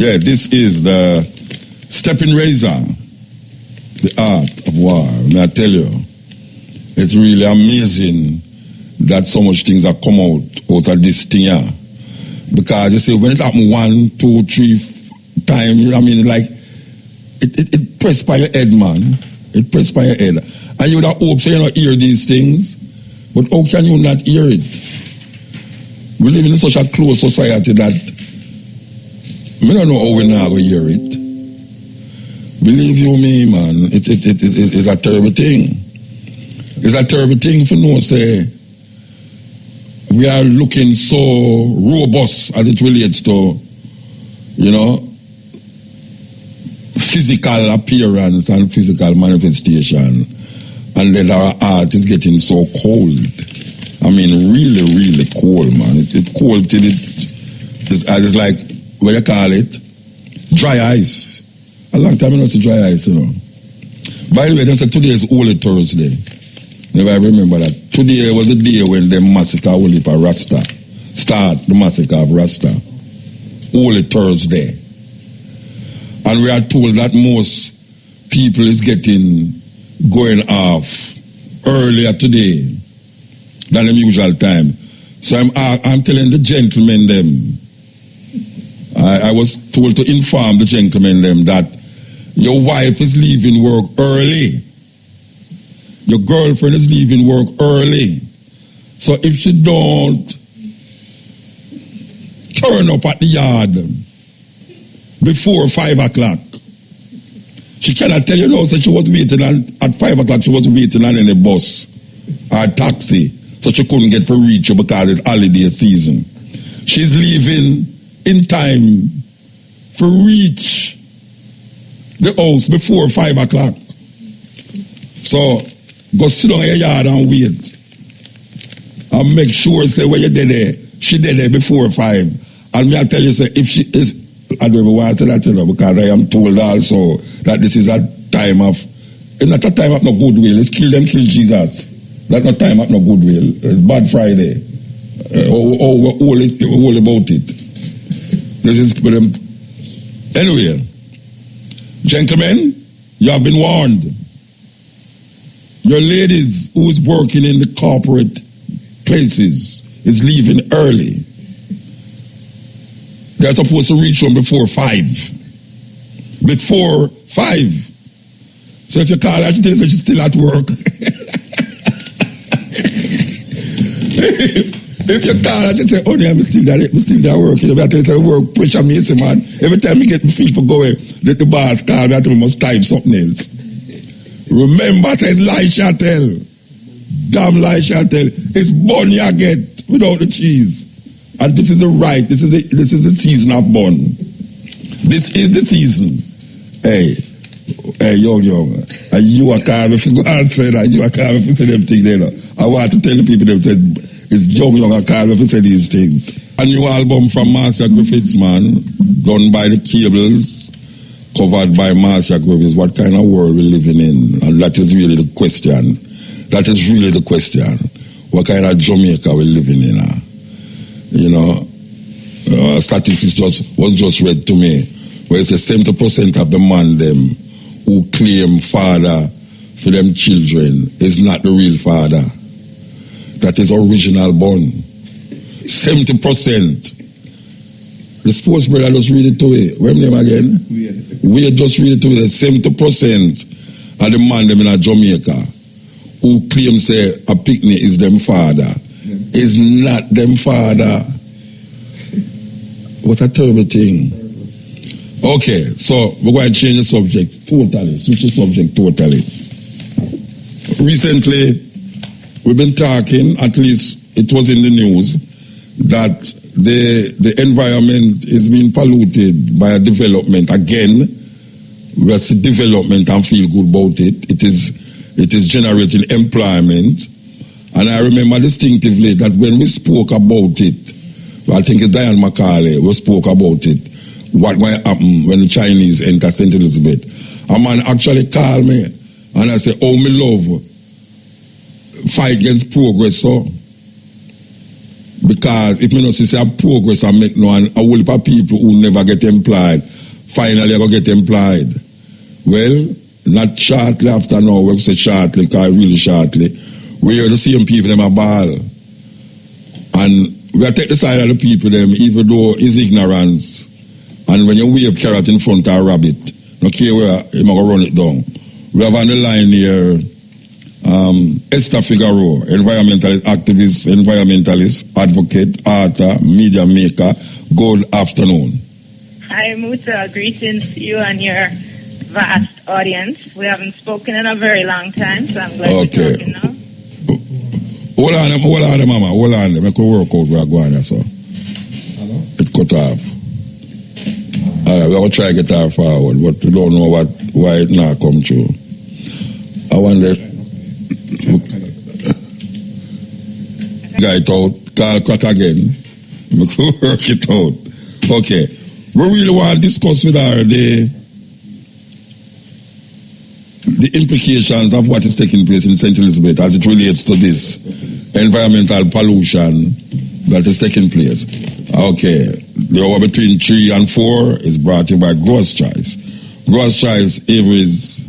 Yeah, this is the Steppin razor, the art of war. May I tell you, it's really amazing that so much things have come out of this thing here. Because you see, when it happened 1, 2, 3 times, I mean, like, it pressed by your head, man. It pressed by your head. And you would have hoped so you don't hear these things. But how can you not hear it? We live in such a close society that I don't know how we're not going to hear it. Believe you me, man, it's a terrible thing. It's a terrible thing for no say we are looking so robust as it relates to, you know, physical appearance and physical manifestation, and then our art is getting so cold. I mean, really, really cold, man. It cold till it's like, what you call it? Dry ice. A long time I don't see dry ice, you know. By the way, they said today is Holy Thursday. Never remember that. Today was the day when the massacre of Rasta start, the massacre of Rasta. Holy Thursday. And we are told that most people is going off earlier today than the usual time. So I'm telling the gentlemen them, I was told to inform the gentlemen them that your wife is leaving work early. Your girlfriend is leaving work early. So if she don't turn up at the yard before 5 o'clock, she cannot tell you now that she was waiting at 5 o'clock, she was waiting on any bus or taxi, so she couldn't get to reach you because it's holiday season. She's leaving in time for reach the house before 5 o'clock. So go sit down in your yard and wait. And make sure, say, when you're there, she there before 5. And me I tell you, say, if she is, I don't even want to say that, you know, because I am told also that this is a time of, it's not a time of no goodwill. It's kill them, kill Jesus. That's not time of no goodwill. It's Bad Friday. All about it. This is for them. Anyway, gentlemen, you have been warned. Your ladies who is working in the corporate places is leaving early. They're supposed to reach home before 5. Before 5. So if you call her, she tells you she's still at work. If you call her, she say, oh, I'm still there working. I tell you, work pressure me, say, man. Every time you get my feet for going, the boss call me, I tell you, must type something else. Remember, it's lie shall tell. Damn lie shall tell. It's bun you get without the cheese. And this is the right, this is the season of bun. This is the season. Hey, young. And you are calm if you go and say that. You are calm if you say them things there. I want to tell the people them said, it's young and calm if you say these things. A new album from Marcia Griffiths, man, done by the Cables, covered by Marcia Griffiths. What kind of world we're living in? And that is really the question. That is really the question. What kind of Jamaica we're living in? You know, statistics was just read to me, where it says 70% of the man them who claim father for them children is not the real father. That is original born. 70%. The sports brother just read it to me. What's name again? We just read it to me. 70% of the man them in Jamaica who claim say a picnic is them father. Is not them father. What a terrible thing. Okay, so we're going to change the subject totally. Switch the subject totally. Recently, we've been talking, at least it was in the news, that the environment is being polluted by a development. Again, we see development and feel good about it. It is generating employment. And I remember distinctively that when we spoke about it, I think it's Diane Macaulay, we spoke about it, what will happen when the Chinese enter St. Elizabeth. A man actually called me and I said, oh, me love fight against progress, so. Because if me not see a progress and make no, and a whole heap of people who never get employed, finally go get employed. Well, not shortly after now, we say shortly, because really shortly, we hear the same people them a ball. And we take the side of the people them, even though it's ignorance. And when you wave carrot in front of a rabbit, no care where you going to run it down. We have on the line here, Esther Figaro, environmentalist, activist, environmentalist, advocate, author, media maker. Good afternoon. Hi, Muta. Greetings to you and your vast audience. We haven't spoken in a very long time, so I'm glad we're talking now. Hold on, mama. Hold on. I could work out where I go on there, so. Hello? It cut off. We're going to try to get her forward, but we don't know why it not come true. I wonder. Guy it out, call crack again. We could work it out. Okay. We really want to discuss with her the implications of what is taking place in St. Elizabeth as it relates to this environmental pollution that is taking place. Okay, the hour between 3 and 4 is brought to you by Gross Choice. Gross Choice Avery's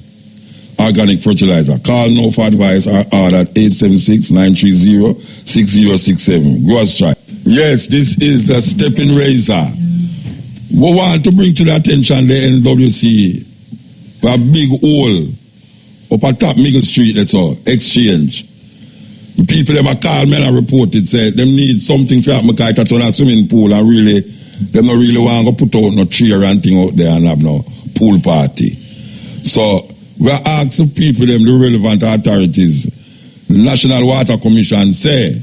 organic fertilizer. Call now for advice or order at 876-930-6067. Gross Choice. Yes, this is the Steppin razor. We want to bring to the attention the NWC a big hole up at top Middle Street, that's all, exchange. The people them a call me and report it, say them need something for me to turn a swimming pool and really, them not really want to put out no chair and thing out there and have no pool party. So, we are asking people them, the relevant authorities, the National Water Commission say,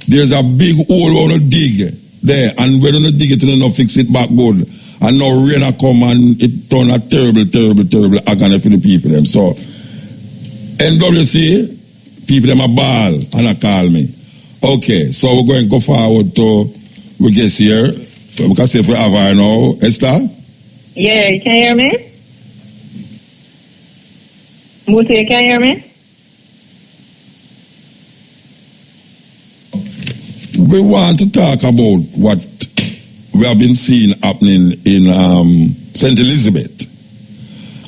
there's a big hole on a dig there, and when you dig it, you don't fix it back good. And now rain a come and it turn a terrible agony for the people them. So, NWC, people them a ball and a call me. Okay, so we're going to go forward to, we guess here, we can see if we have her now. Esther? Yeah, you can hear me? Muta, you can hear me? We want to talk about what we have been seeing happening in St. Elizabeth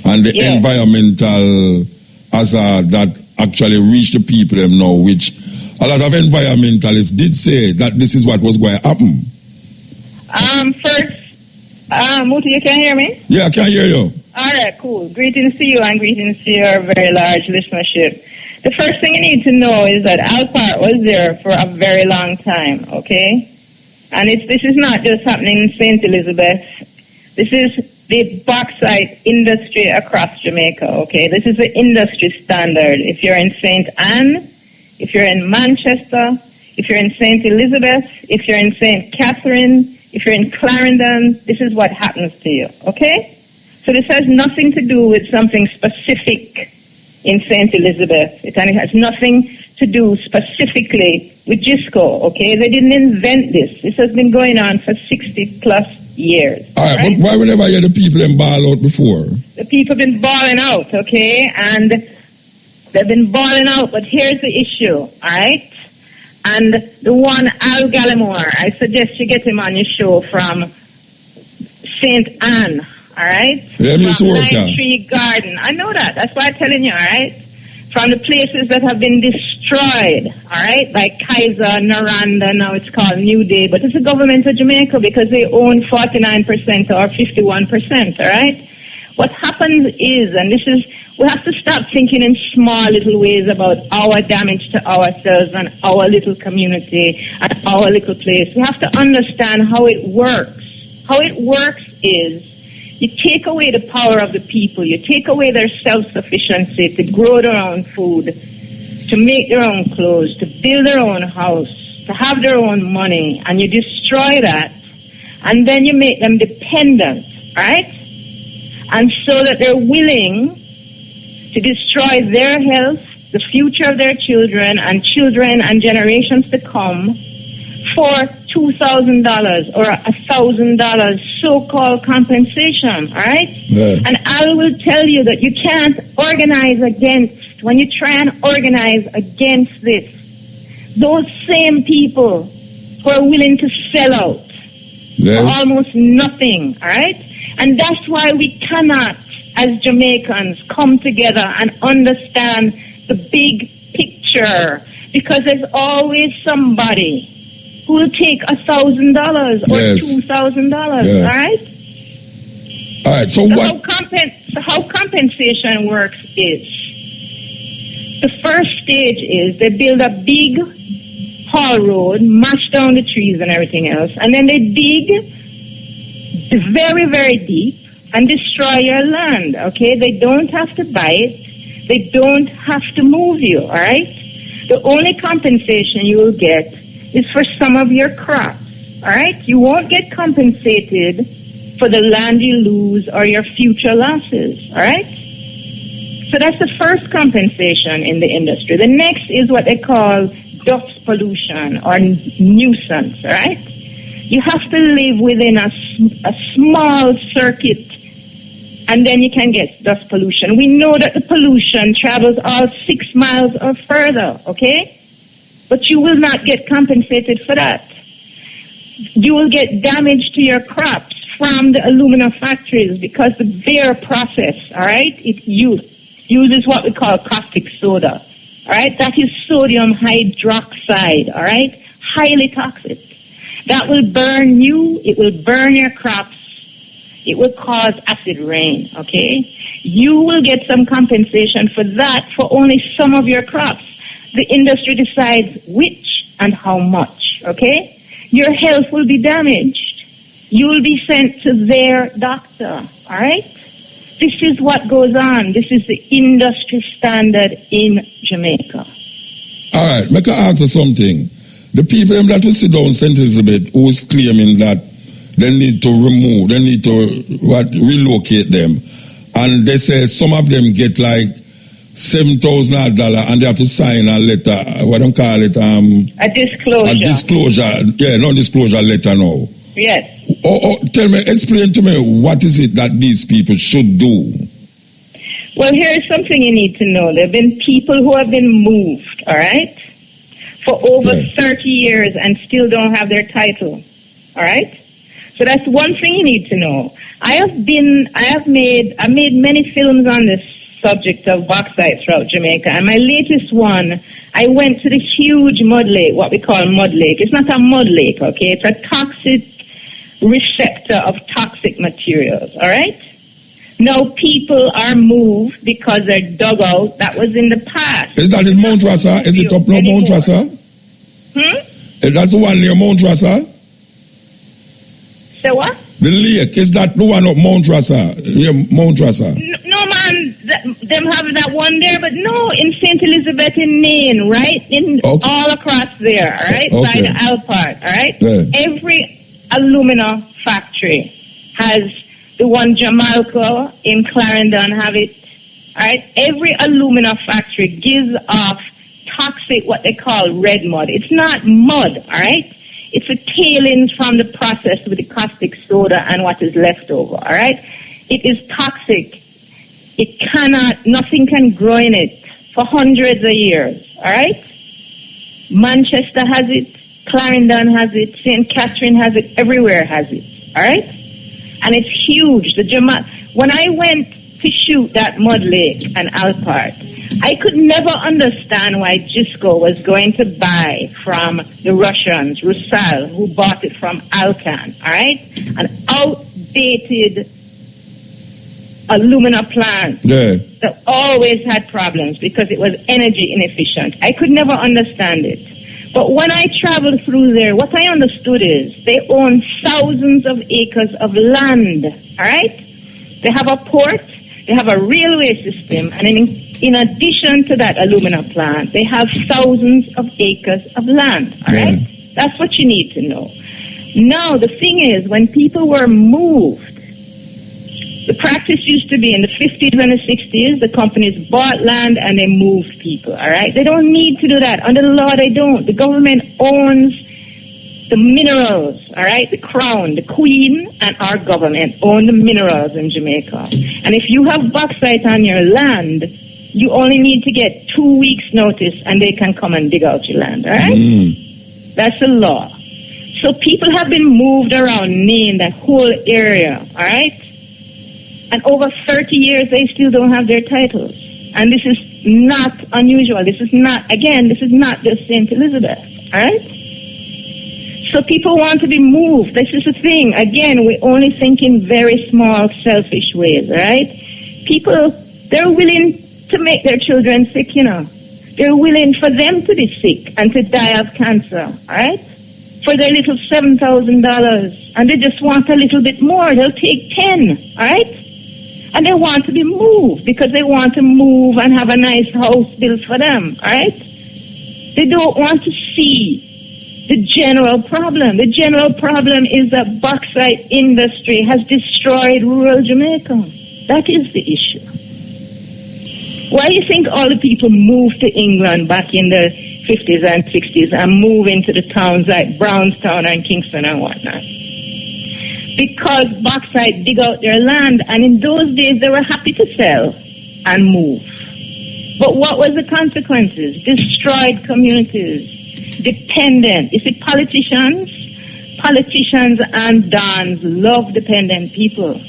and the environmental hazard that actually reached the people them now, which a lot of environmentalists did say that this is what was going to happen. First, Muta, you can hear me? Yeah, I can hear you. All right, cool. Greetings to you and greetings to your very large listenership. The first thing you need to know is that Alpart was there for a very long time, okay? And this is not just happening in St. Elizabeth. This is the bauxite industry across Jamaica, okay? This is the industry standard. If you're in St. Anne, if you're in Manchester, if you're in St. Elizabeth, if you're in St. Catherine, if you're in Clarendon, this is what happens to you, okay? So this has nothing to do with something specific in St. Elizabeth. It has nothing to do specifically with Gisco, okay? They didn't invent this. This has been going on for 60 plus years. All right, but why we never hear the people them ball out before? The people have been balling out, okay? And they've been balling out, but here's the issue, all right? And the one Al Gallimore, I suggest you get him on your show from St. Anne, all right? Yeah, from Nine Tree Garden. I know that. That's why I'm telling you, all right? From the places that have been destroyed, all right? Like Kaiser, Noranda, now it's called New Day. But it's the government of Jamaica because they own 49% or 51%, all right? What happens is, and this is, we have to stop thinking in small little ways about our damage to ourselves and our little community and our little place. We have to understand how it works. How it works is, you take away the power of the people. You take away their self-sufficiency to grow their own food, to make their own clothes, to build their own house, to have their own money, and you destroy that, and then you make them dependent, right? And so that they're willing to destroy their health, the future of their children and generations to come for $2,000 or $1,000 so-called compensation, all right? Yeah. And I will tell you that you can't organize against, when you try and organize against this, those same people who are willing to sell out for almost nothing, all right? And that's why we cannot, as Jamaicans, come together and understand the big picture, because there's always somebody who will take $1,000 or $2,000, all right? All right, so what? How compensation works is, the first stage is they build a big haul road, mash down the trees and everything else, and then they dig very, very deep and destroy your land, okay? They don't have to buy it. They don't have to move you, all right? The only compensation you will get is for some of your crops, all right? You won't get compensated for the land you lose or your future losses, all right? So that's the first compensation in the industry. The next is what they call dust pollution or nuisance, all right? You have to live within a small circuit, and then you can get dust pollution. We know that the pollution travels all 6 miles or further, okay? But you will not get compensated for that. You will get damage to your crops from the alumina factories because their process, all right, it uses what we call caustic soda, all right? That is sodium hydroxide, all right? Highly toxic. That will burn you. It will burn your crops. It will cause acid rain, okay? You will get some compensation for that for only some of your crops. The industry decides which and how much, okay? Your health will be damaged. You will be sent to their doctor, all right? This is what goes on. This is the industry standard in Jamaica. All right, make I ask you something. The people that will sit down St. Elizabeth who is claiming that they need to relocate them, and they say some of them get like $7,000 and they have to sign a letter, what do you call it? A disclosure. A disclosure, non-disclosure letter now. Yes. Explain to me, what is it that these people should do? Well, here's something you need to know. There have been people who have been moved, all right, for over 30 years and still don't have their title, all right? So that's one thing you need to know. I made many films on this subject of bauxite throughout Jamaica, and my latest one, I went to the huge mud lake, what we call mud lake. It's not a mud lake, okay? It's a toxic receptor of toxic materials, all right? Now people are moved because they're dug out. That was in the past. Is that in Mount Rasa? Is it up near Mount Rasa? Is that the one near Mount Rasa? Say what? The lake, is that the one up Mount Rasa? Yeah, Mount Rasa. No, man, them have that one there, but no, in St. Elizabeth in Maine, right? All across there, all right? By the Alpart, all right? Yeah. Every alumina factory has the one Jamalco in Clarendon have it, all right? Every alumina factory gives off toxic, what they call red mud. It's not mud, all right? It's a tailings from the process with the caustic soda and what is left over, all right? It is toxic. Nothing can grow in it for hundreds of years, all right? Manchester has it, Clarendon has it, St. Catherine has it, everywhere has it, all right? And it's huge. When I went to shoot that mud lake and Alpart, I could never understand why Gisco was going to buy from the Russians, Rusal, who bought it from Alcan, all right? An outdated alumina plant that always had problems because it was energy inefficient. I could never understand it. But when I traveled through there, what I understood is they own thousands of acres of land, all right? They have a port, they have a railway system, and in addition to that alumina plant, they have thousands of acres of land, all right? That's what you need to know. Now, the thing is, when people were moved, the practice used to be in the 50s and the 60s, the companies bought land and they moved people, all right? They don't need to do that. Under the law, they don't. The government owns the minerals, all right? The crown, the queen, and our government own the minerals in Jamaica. And if you have bauxite on your land, you only need to get 2 weeks' notice and they can come and dig out your land, all right? That's the law. So people have been moved around Maine, that whole area, all right? And over 30 years, they still don't have their titles. And this is not unusual. This is not just St. Elizabeth, all right? So people want to be moved. This is the thing. Again, we only think in very small, selfish ways, all right? People, they're willing to make their children sick, you know. They're willing for them to be sick and to die of cancer, all right? For their little $7,000. And they just want a little bit more. They'll take 10, all right? And they want to be moved because they want to move and have a nice house built for them, all right? They don't want to see the general problem. The general problem is that bauxite industry has destroyed rural Jamaica. That is the issue. Why do you think all the people moved to England back in the 50s and 60s and move into the towns like Brownstown and Kingston and whatnot? Because bauxite dig out their land, and in those days they were happy to sell and move. But what was the consequences? Destroyed communities, dependent. You see, politicians and dons love dependent people.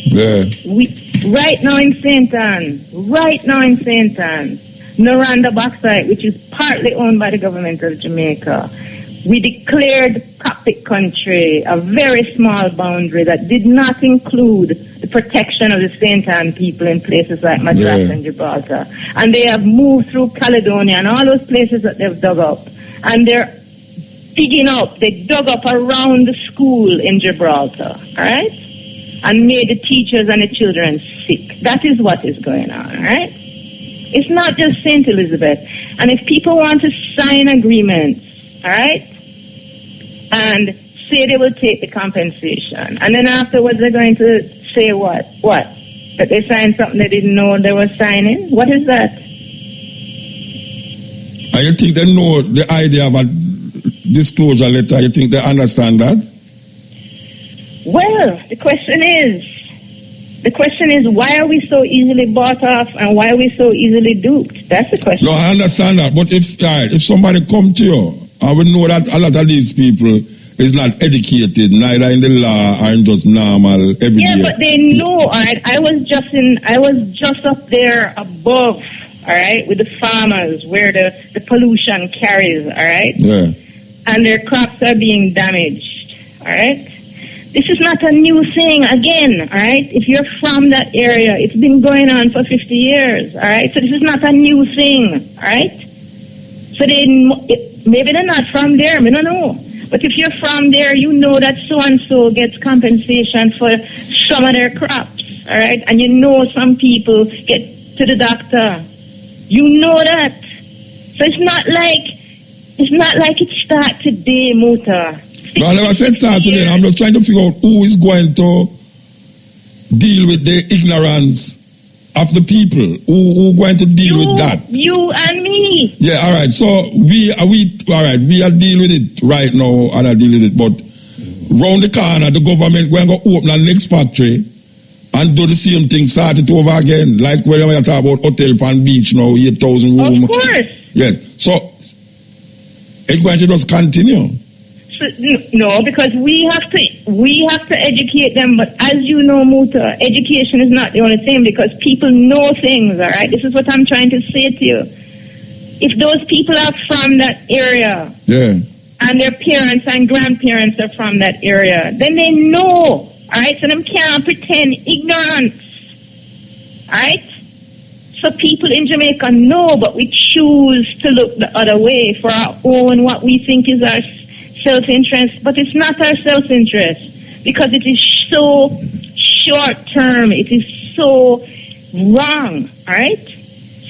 Yeah. Right now in St. Anne, Noranda Bauxite, which is partly owned by the government of Jamaica, we declared Coptic country, a very small boundary that did not include the protection of the St. Anne people in places like Madras and Gibraltar. And they have moved through Caledonia and all those places that they've dug up. And they're digging up. They dug up around the school in Gibraltar, all right? And made the teachers and the children sick. That is what is going on, all right? It's not just St. Elizabeth. And if people want to sign agreements, all right, and say they will take the compensation, and then afterwards they're going to say what? That they signed something they didn't know they were signing? What is that? And you think they know the idea of a disclosure letter? You think they understand that? Well, the question is, why are we so easily bought off and why are we so easily duped? That's the question. No, I understand that. But if somebody come to you, I would know that a lot of these people is not educated, neither in the law or in just normal everyday. Yeah, but they know, all right? I was just up there above, all right, with the farmers where the pollution carries, all right? Yeah. And their crops are being damaged, all right? This is not a new thing, again, all right? If you're from that area, it's been going on for 50 years, all right? So this is not a new thing, all right? So maybe they're not from there, I don't know. But if you're from there, you know that so-and-so gets compensation for some of their crops, all right? And you know some people get to the doctor. You know that. So it's not like it started today, Muta. No, I never said start today. I'm just trying to figure out who is going to deal with the ignorance of the people. Who going to deal with that? You and me. Yeah, all right. So we are dealing with it right now, and I deal with it. But round the corner, the government going to open a next factory and do the same thing, start it over again. Like when we talk about Hotel Pan Beach now, 8,000 rooms. Of course. Yes. So it's going to just continue. No, because we have to educate them. But as you know, Muta, education is not the only thing because people know things. All right, this is what I'm trying to say to you. If those people are from that area, and their parents and grandparents are from that area, then they know. All right, so them can't pretend ignorance. All right. So people in Jamaica know, but we choose to look the other way for our own, what we think is our self-interest, but it's not our self-interest because it is so short-term. It is so wrong, all right?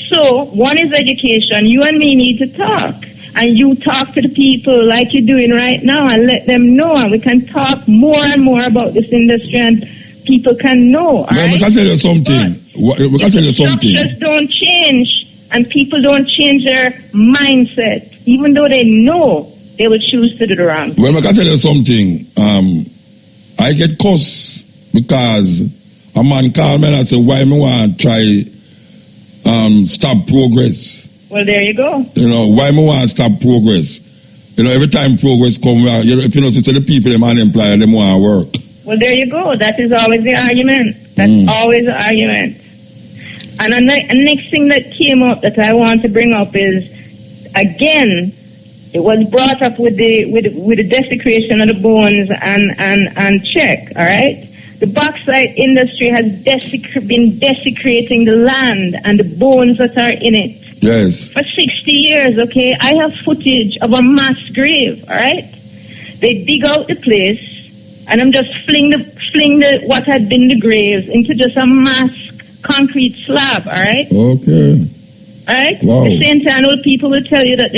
So one is education. You and me need to talk, and you talk to the people like you're doing right now and let them know, and we can talk more and more about this industry, and people can know, all right? We can tell you something. We can tell you something. Structures don't change, and people don't change their mindset, even though they know they will choose to do the wrong. Well, I can tell you something. I get cussed because a man called me and said, why me want to try stop progress? Well, there you go. You know, why me want to stop progress? You know, every time progress comes, if you notice the people, them unemployed, them want to work. Well, there you go. That is always the argument. That's always the argument. And the next thing that came up that I want to bring up is, again, it was brought up with the desecration of the bones and check, all right? The bauxite industry has been desecrating the land and the bones that are in it. Yes. For 60 years, okay? I have footage of a mass grave, all right? They dig out the place, and I'm just fling the what had been the graves into just a mass concrete slab, all right? Okay. All right? Wow. The same time, old people will tell you that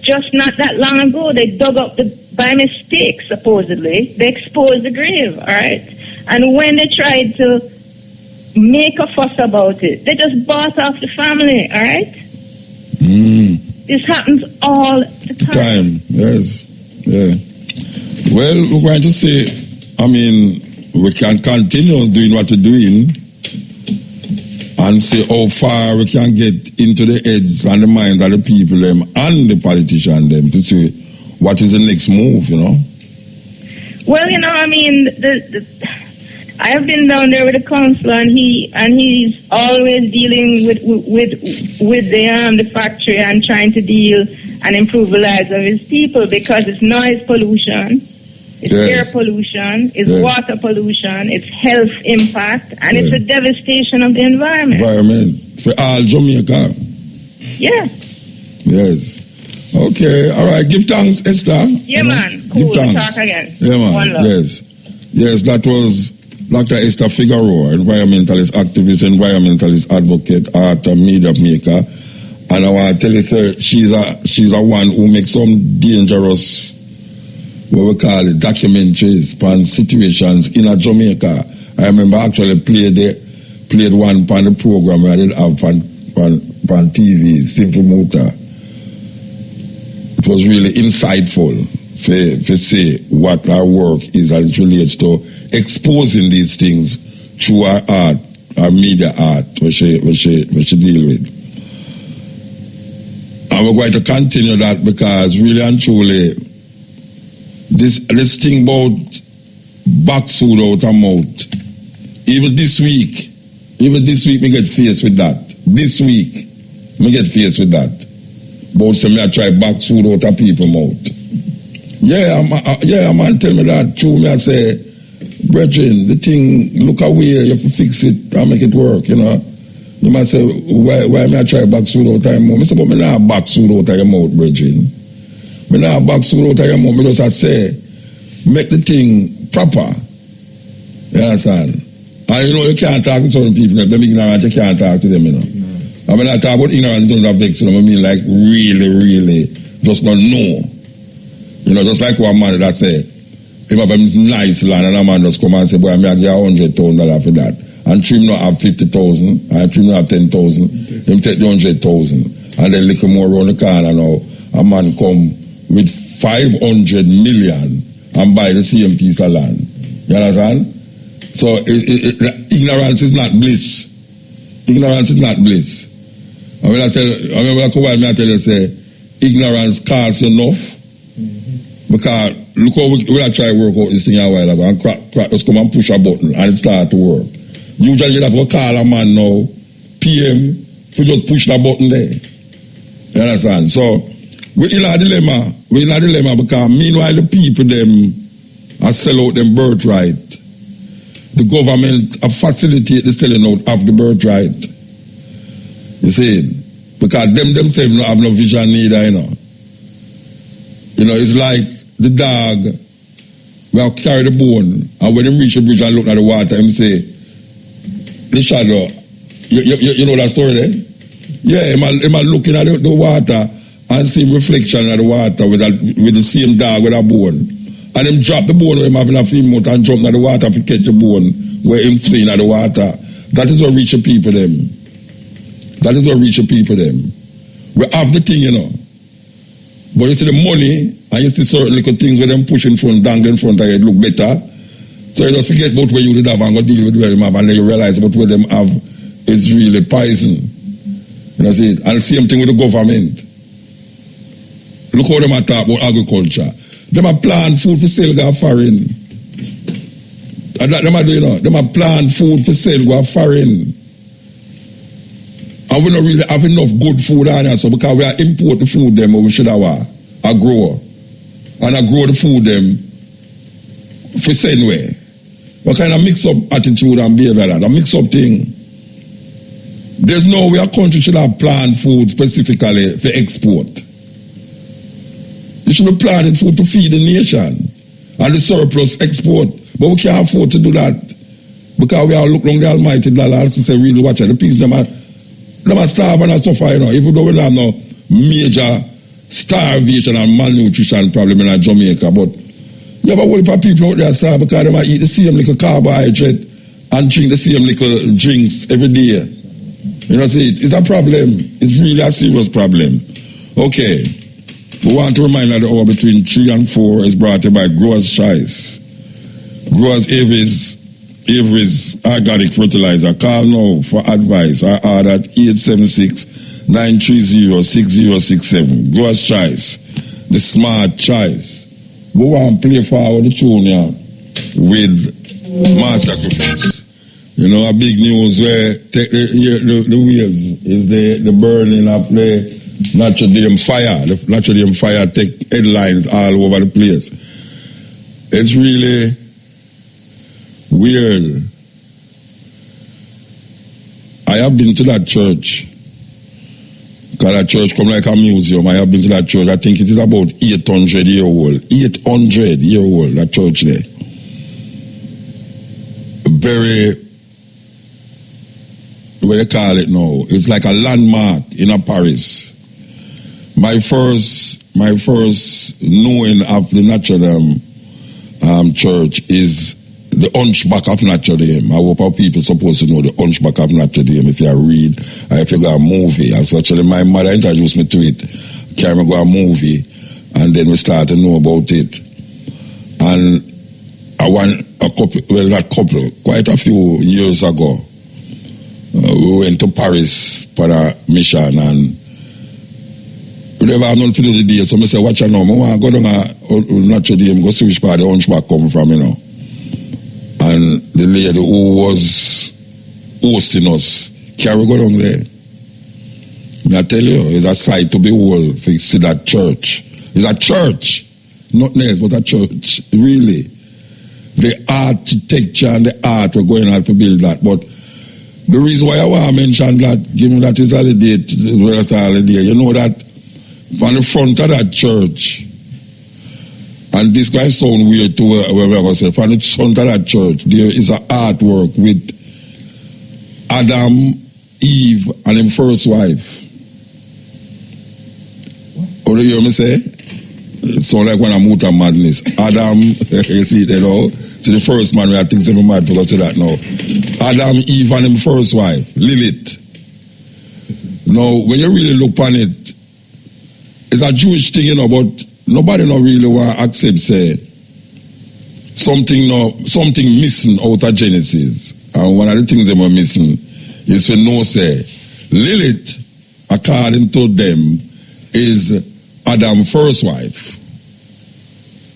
just not that long ago, they dug up by mistake, supposedly. They exposed the grave, all right? And when they tried to make a fuss about it, they just bought off the family, all right? This happens all the time. Yes. Yeah. Well, we're going to say, I mean, we can continue doing what we're doing and see how far we can get into the heads and the minds of the people them and the politicians them to see what is the next move, you know. Well, you know, I mean, I have been down there with the council, and he's always dealing with the factory and trying to deal and improve the lives of his people, because it's noise pollution, it's air pollution, it's water pollution, it's health impact, and it's a devastation of the environment. For all Jamaica. Yeah. Yes. Okay. All right. Give thanks, Esther. Yeah, man. Cool. Give thanks. Talk again. Yeah, man. One love. Yes. Yes, that was Dr. Esther Figueroa, environmentalist activist, environmentalist advocate, author, media maker. And I want to tell you, sir, she's a one who makes some dangerous, what we call it, documentaries on situations in a Jamaica. I remember actually played one on the program where I did have on TV, Simple Motor. It was really insightful to say what our work is as it relates to exposing these things through our art, our media art, which she deal with. And we're going to continue that, because really and truly, this thing about Bauxite out of mouth, even this week me get faced with that. This week, me get faced with that. About some I try Bauxite out of people mouth. Yeah, man tell me that true. Me I say, brethren, the thing, look away, you have to fix it and make it work, you know. You might say, why me I try Bauxite out of your mouth? I say, but me not Bauxite out of your mouth, brethren. Me not Bauxite out of your mouth. Me just say, make the thing proper. You understand? And you know, you can't talk to certain people. If they're ignorant, you can't talk to them, you know. I mean, I talk about ignorance in terms of vexing them. I mean, like, really, just not know. You know, just like one man that say, if I have a nice land and a man just come and say, boy, I give $100,000 for that. And Trim not have 50,000, and Trim not have 10,000. Them take the 100,000. And then little more around the corner now, a man come with 500 million and buy the same piece of land. You understand? So ignorance is not bliss. Ignorance is not bliss. I remember I tell you, say, ignorance costs you enough. Because look how we are trying to work out this thing a while ago, and crack just come and push a button and it start to work. Usually you have to call a man now, PM, to just push the button there. You understand? So we're in a dilemma. Because meanwhile the people them are sell out them birthright. The government facilitate the selling out of the birthright. You see? Because them themselves don't have no vision neither, you know. You know, it's like the dog will carry the bone, and when him reach the bridge and look at the water, him say, the shadow, you know that story there? Yeah, him looking at the water and see reflection of the water with the same dog with a bone. And him drop the bone where him having a film out and jump in the water to catch the bone where him seeing at the water. That is what reach the people them. We have the thing, you know. But you see the money, and you see certain little things where them push in front, dangle in front of you, it look better. So you just forget about where you did have and go deal with where them have, and then you realize about where them have is really poison. You know, see it? And the same thing with the government. Look how them a talk about agriculture. Them a plant food for sale go foreign. And that them a do, you know. Them a plant food for sale go foreign. And we don't really have enough good food on here, so because we are import the food them, we should have a grower. And I grow the food them for same way. What kind of mix-up attitude and behavior that? A mix-up thing. There's no way a country should have plant food specifically for export. You should be planting food to feed the nation and the surplus export. But we can't afford to do that because we are look long the almighty dollar to say really watch it. The peace them are starve and suffer, you know. Even though we don't have no major starvation and malnutrition problem in Jamaica, but you have a whole heap of people out there starve because they might eat the same little carbohydrate and drink the same little drinks every day. You know, see, it's a problem. It's really a serious problem. Okay. We want to remind that the hour between 3 and 4 is brought to you by Growers Choice. Growers Avery's organic fertilizer. Call now for advice. I order at 876-930-6067. Growers Choice. The smart choice. We want to play forward the tune here with Master Sacrifice. You know, a big news where take the wheels is the burning of the Notre Dame fire. The Notre Dame fire take headlines all over the place. It's really weird. I have been to that church. Because that church come like a museum. I have been to that church. I think it is about 800 years old. 800 years old, that church there. Very, what you call it now? It's like a landmark in a Paris. My first knowing of the Notre Dame church is the Hunchback of Notre Dame. I hope our people supposed to know the Hunchback of Notre Dame if you read or if you go a movie. Actually, my mother introduced me to it. Carry me go a movie, and then we start to know about it. And quite a few years ago, we went to Paris for a mission, and we never have nothing to do the day. So I said, watch out now, I want to go down to Notre Dame, go see which part the Hunchback come from, you know. And the lady who was hosting us, carry go down there. I tell you, it's a sight to behold if you see that church. It's a church, not else, but a church, really. The architecture and the art we're going out to build that. But the reason why I want to mention that, given that it's holiday, you know that from the front of that church, and this guy sound weird to whoever say, from the front of that church, there is an artwork with Adam, Eve, and his first wife. What do you hear me say? It sounds like when I moved to madness. Adam, you see it, you know? See the first man, I think I'm mad because of that now. Adam, Eve, and his first wife, Lilith. Now, when you really look on it, it's a Jewish thing, you know, but nobody not really want to accept, say, something missing out of Genesis. And one of the things they were missing is for no say, Lilith, according to them, is Adam's first wife.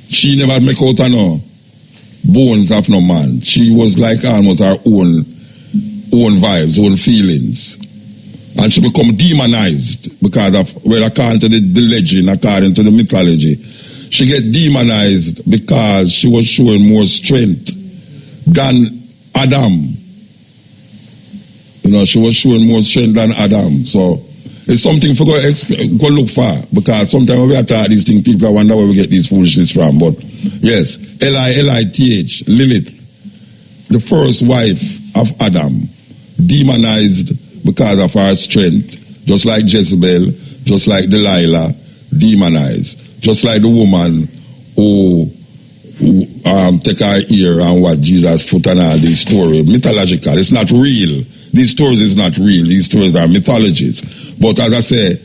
She never make out of no bones of no man. She was like almost her own vibes, own feelings. And she become demonized because of, well, according to the legend, according to the mythology, she get demonized because she was showing more strength than Adam. You know, she was showing more strength than Adam. So it's something for go look for, because sometimes when we attack these things, people wonder where we get these foolishness from. But yes, Lilith, Lilith, the first wife of Adam, demonized because of her strength, just like Jezebel, just like Delilah, demonized. Just like the woman who take her ear and what Jesus put on all these stories. Mythological. It's not real. These stories is not real. These stories are mythologies. But as I say,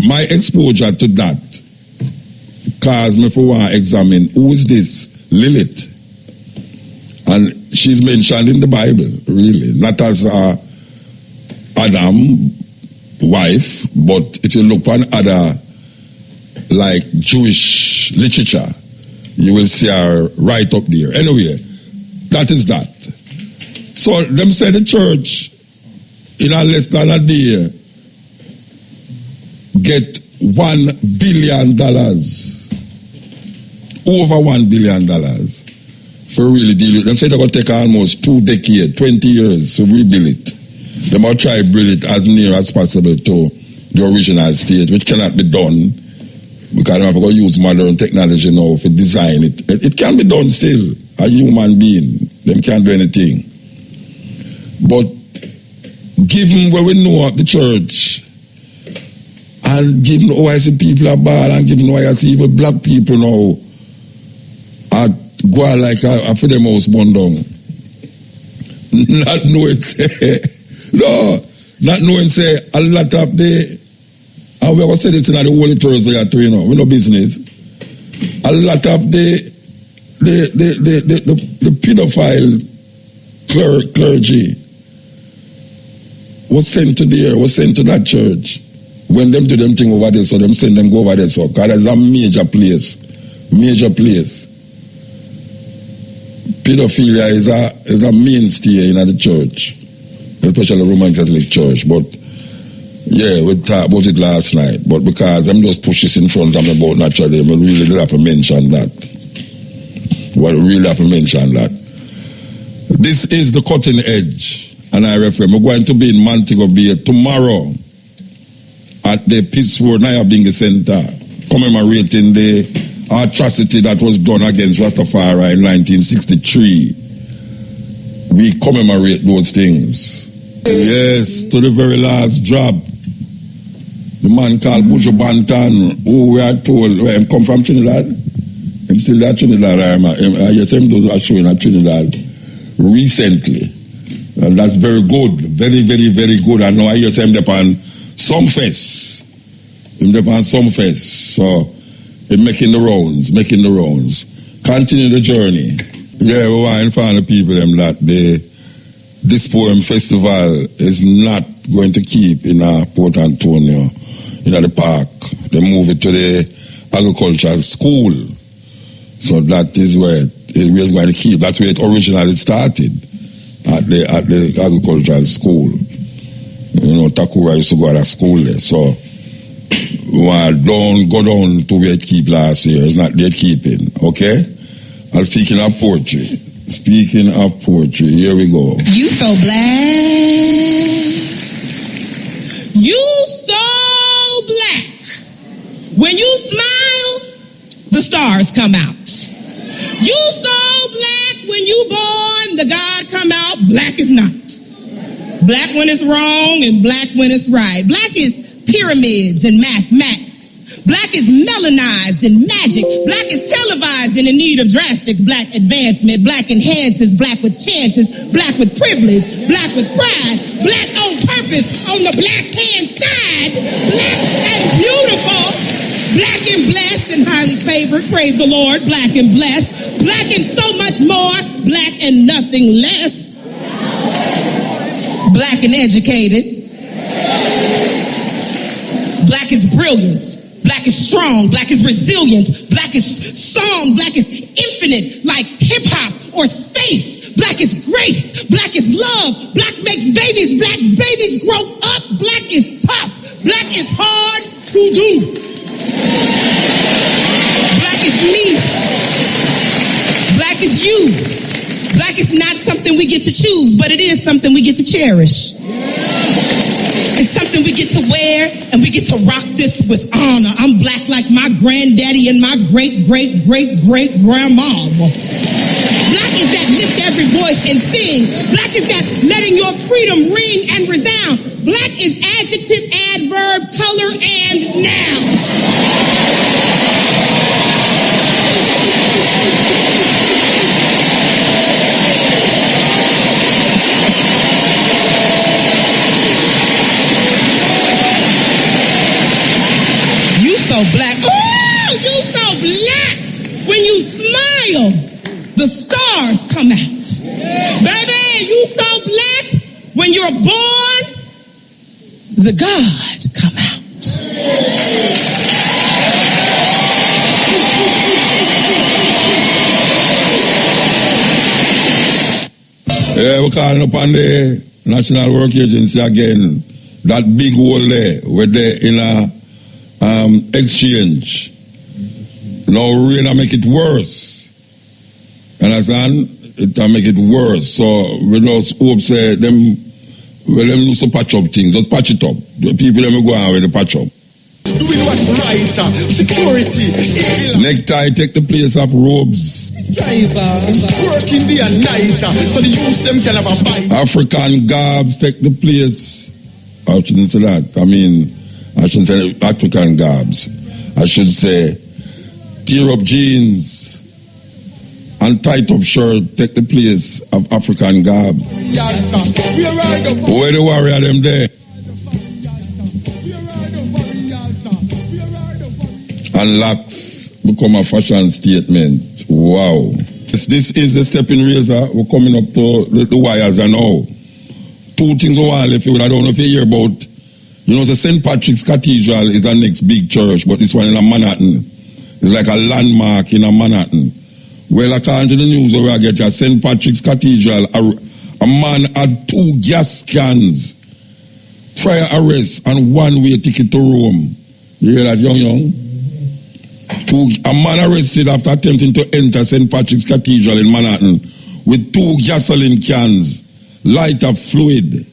my exposure to that caused me for one to examine who is this Lilith. And she's mentioned in the Bible, really. Not as Adam wife, but if you look on other like Jewish literature. You will see her right up there. Anyway, that is that. So them say the church in a less than a day get $1 billion, over $1 billion for really deal with. Them say they're going to take almost 2 decades, 20 years to rebuild it. They might try to build it as near as possible to the original state, which cannot be done because they have to use modern technology now to design it. It can be done still. A human being, them can't do anything. But given what we know of the church, and given how I see people are bad, and given how I see even black people now are go like a for them house burn down. Not knowing say, no, not knowing say a lot of the, and we ever said it in the Holy Thursday at 3, we no business. A lot of the pedophile clergy was sent to there, was sent to that church. When them do them thing over there, so them send them go over there. So, because it's a major place. Pedophilia is a mainstay in the church, especially Roman Catholic Church. But yeah, we talked about it last night. But because them just push this in front of me about naturally, we really have to mention that. This is the cutting edge, and I refer. We're going to be in Montego Bay tomorrow at the Pittsburgh Nyabingi Center, commemorating the atrocity that was done against Rastafari in 1963. We commemorate those things. Yes, to the very last drop. The man called Buju Banton, who we are told, him come from Trinidad. Him still at Trinidad. Yes, him does a show in Trinidad recently. And that's very good. Very, very, very good. I know I hear him on some fest. So they're making the rounds. Continue the journey. Yeah, we want to find the people them that this poem festival is not going to keep in Port Antonio, in the park. They move it to the agricultural school. So that is where it was going to keep. That's where it originally started, at the agricultural school. Takura used to go to school there. So don't go down to where it keep last year. It's not there keeping, okay? And speaking of poetry, here we go. You so black. You so black. When you smile, the stars come out. You so black. When you born, the God come out. Black is not. Black when it's wrong and black when it's right. Black is pyramids and mathematics. Black is melanized in magic. Black is televised in the need of drastic black advancement. Black enhances, black with chances, black with privilege, black with pride, black on purpose on the black hand side, black and beautiful, black and blessed and highly favored, praise the Lord, black and blessed, black and so much more, black and nothing less, black and educated, black is brilliance. Black is strong, black is resilience, black is song, black is infinite, like hip-hop or space. Black is grace, black is love, black makes babies, black babies grow up, black is tough, black is hard to do. Black is me, black is you. Black is not something we get to choose, but it is something we get to cherish. It's something we get to wear, and we get to rock this with honor. I'm black like my granddaddy and my great-great-great-great-grandma. Black is that lift every voice and sing. Black is that letting your freedom ring and resound. Black is adjective, adverb, color, and noun. So black. Oh, you so black. When you smile, the stars come out. Baby, you so black. When you're born, the God come out. Yeah, we're calling upon the National Work Agency again. That big hole there, where they're in a exchange. Now rain make it worse. Understand? It make it worse. So we just hope say them lose to patch up things. Just patch it up. The people them go on with the patch up. Doing what's right, security. Necktie take the place of robes. Working day and night, so the youth them can have a bite. African garbs take the place. I shouldn't say that. I shouldn't say African garbs. I should say tear up jeans and tight up shirt take the place of African garb. Where the warrior them there? And locks become a fashion statement. Wow. This is the Steppin razor. We're coming up to the wires and all. Two things I want to I don't know if you hear about. You know, the St. Patrick's Cathedral is the next big church, but this one in a Manhattan. It's like a landmark in a Manhattan. Well, according to the news where I get at St. Patrick's Cathedral, a man had 2 gas cans, prior arrest, and one-way ticket to Rome. You hear that, young? A man arrested after attempting to enter St. Patrick's Cathedral in Manhattan with 2 gasoline cans, lighter fluid,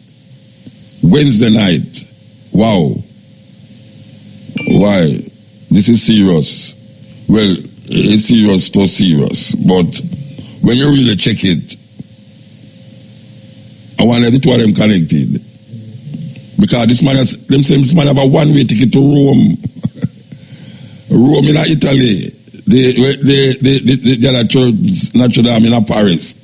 Wednesday night. Wow. Why? This is serious. Well, it's serious to serious. But when you really check it, I wonder if the two of them connected. Because this man have a one-way ticket to Rome. Rome in Italy. The other church, Notre Dame in Paris.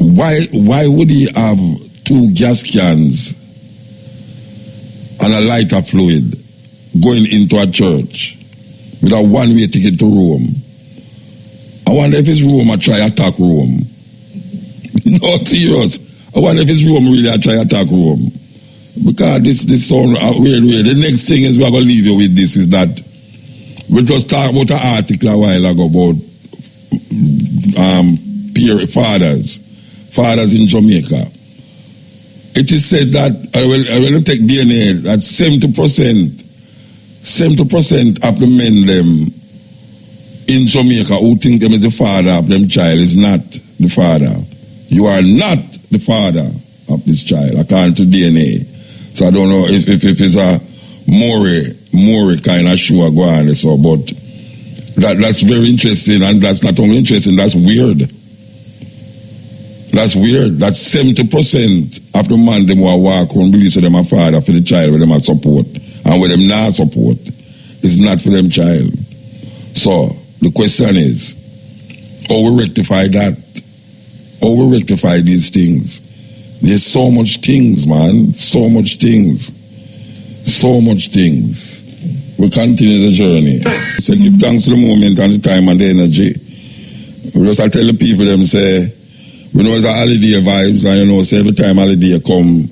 Why would he have 2 gas cans and a lighter fluid going into a church with a one-way ticket to Rome? I wonder if it's Rome or try attack Rome. No, serious. I wonder if it's Rome really try attack Rome. Because this sound weird. The next thing is we're going to leave you with this is that we just talked about an article a while ago about fathers in Jamaica. It is said that, I will take DNA, that 70% of the men them in Jamaica who think them is the father of them child is not the father. You are not the father of this child, according to DNA. So I don't know if it's a more kind of show go on so, but that's very interesting, and that's not only interesting, that's weird. That's weird. That's 70% of the man them who walk around believe them a father for the child where them a support, and where them not support is not for them child. So the question is, how we rectify that? How we rectify these things? There's so much things, man. So much things. We'll continue the journey. So give thanks to the moment and the time and the energy. We just tell the people them say, we know it's a holiday vibes, and you know, say every time holiday come,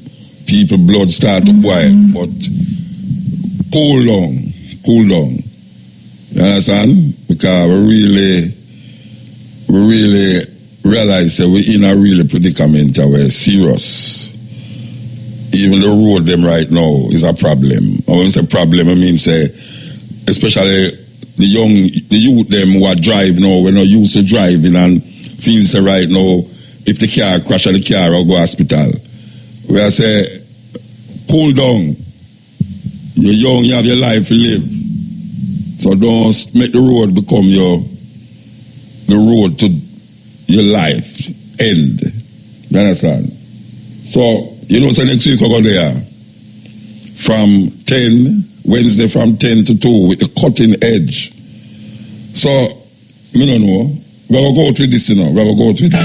people blood start to boil. But cool down. You understand? Because we really realize that we're in a really predicament and we're serious. Even the road them right now is a problem. And when I say problem, I mean say, especially the youth them who are drive now, we're not used to driving and feel say right now, if the car crash the car or go hospital. We are say, cool down. You're young, you have your life to live. So don't make the road become the road to your life end. You understand? So, you know, so next week we're going there from 10, Wednesday from 10 to 2 with the cutting edge. So, I don't know. We're going to go through this, you know. We're going to go through it.